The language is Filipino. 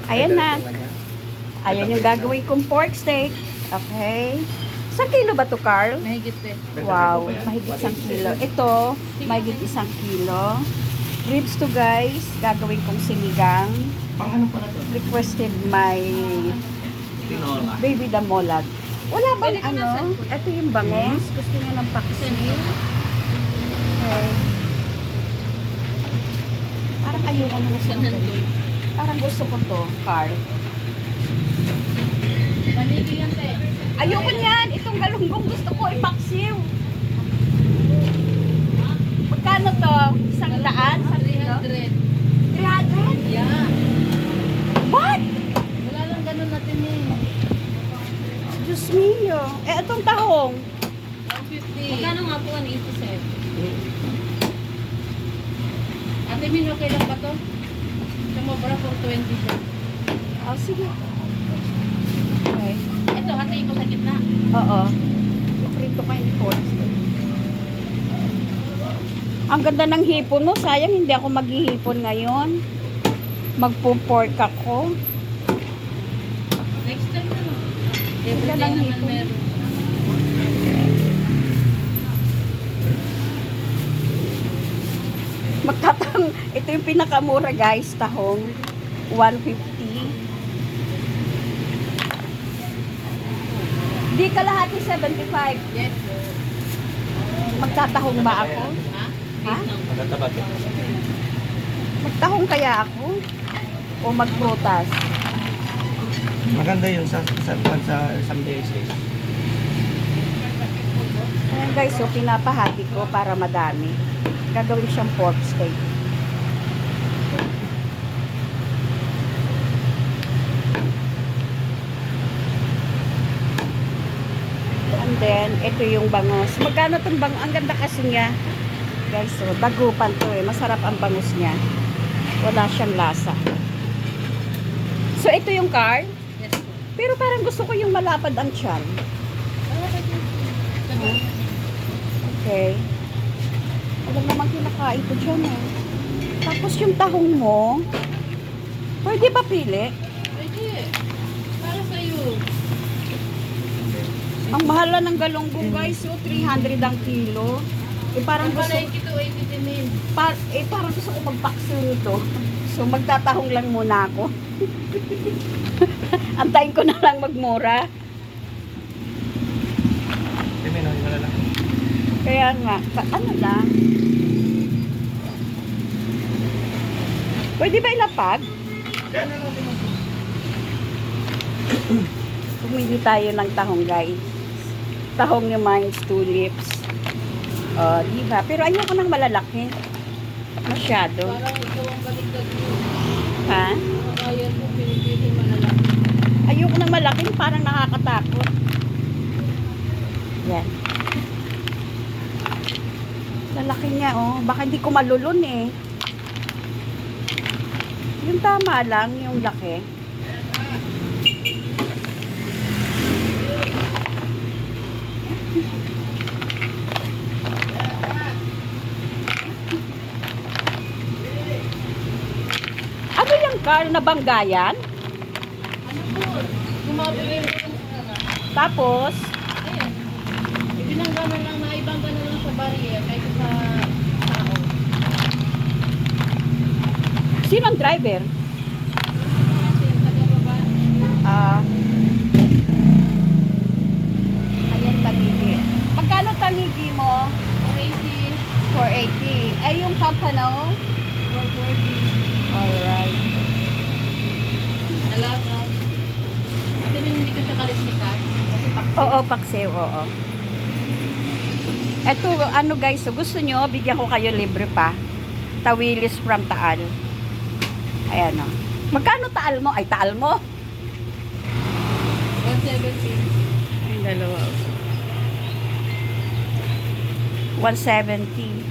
Ayan na. Ayan yung gagawin kong pork steak. Okay. Isang kilo ba to, Carl? Mahigit eh. Wow, mahigit 1 kilo. Ito, mahigit 1 kilo. Ribs to guys, gagawin kong sinigang. Pang ano pala to? Requested my Tinola. baby damolag. Wala bang ano? Ito yung bangos. Gusto niya ng paksiw. Okay. Parang ayoko na sa Parang gusto ko to, Carl. Manigil yan te. Ayoko niyan. Itong galunggong gusto ko ipaksiw. Magkano to? 100? 300. 300? Yeah. What? Wala lang ganun natin eh. Diyos mio. Eh, itong tahong. 150. Magkano nga po? 187. Ate Min, okay lang ba to? Sumobra 420 siya. Oh, sige. Okay. Ito, hatiin ko sa gitna. Oo. Prito kayo ni Forrest. Ang ganda ng hipon mo. Sayang hindi ako maghihipon ngayon. Magpo-pork ako. Next time na no? Ganda Everyday ng naman hipon. meron. Magtatang, ito yung pinakamura guys, tahong. 150. Di kalahati 75. Yes. Magtatahong ba ako? Ha? Ha? Magkatabat. Magtahong kaya ako? O magprutas? Maganda yun sa isang beses. Ayan guys, so pinapahati ko para madami. Gagawin siyang pork steak. And then, ito yung bangos. Magkano itong bangos? Ang ganda kasi niya. Guys, so, dagupan to eh. Masarap ang bangos niya. Wala siyang lasa. So, ito yung card. Yes. Pero parang gusto ko yung malapad ang tiyan. Okay. Alam naman kinakain ko dyan eh. Tapos yung tahong mo, pwede ba pili? Pwede. Para sa'yo. Ang mahal lang ng galunggong guys, so 300 ang kilo. Eh parang Ang gusto, palay kito 80 din. parang gusto ko magpaksil nito. So magtatahong lang muna ako. Antayin ko na lang magmura. Timino, wala lang. Kaya nga, ano lang. Pwede ba ilapag? Pumili tayo ng tahong guys. Tahong yung mine's tulips. Diba? Pero ayoko ng malalaki. Masyado. Parang ikaw ang baligtad mo. Ha? Kaya mo pinipili malalaki. Ayoko ng malaki. Parang nakakatakot. Yan. Lalaki niya, oh. Baka hindi ko malulun, eh. Yung tama lang, yung laki. Ano yung car na banggayan? Ano po? Gumabili mo yung Tapos, ayan. Ibinangga na lang, naibangga na lang sa barrier kaysa sa tao. sino ang driver? Kasi yung taga-baba. Ayan, taligi. Magkano taligi mo? 480. 480. Ay, yung pampano? 440. Alright. Alaga. Kasi hindi ko siya kalisikan. Kasi Oo, paksiw, oo. Eto, ano guys, so gusto nyo, bigyan ko kayo libre pa. Tawilis from Taal. Ayan o. Magkano Taal mo? Ay, Taal mo. 170. Ay, dalawa. 170.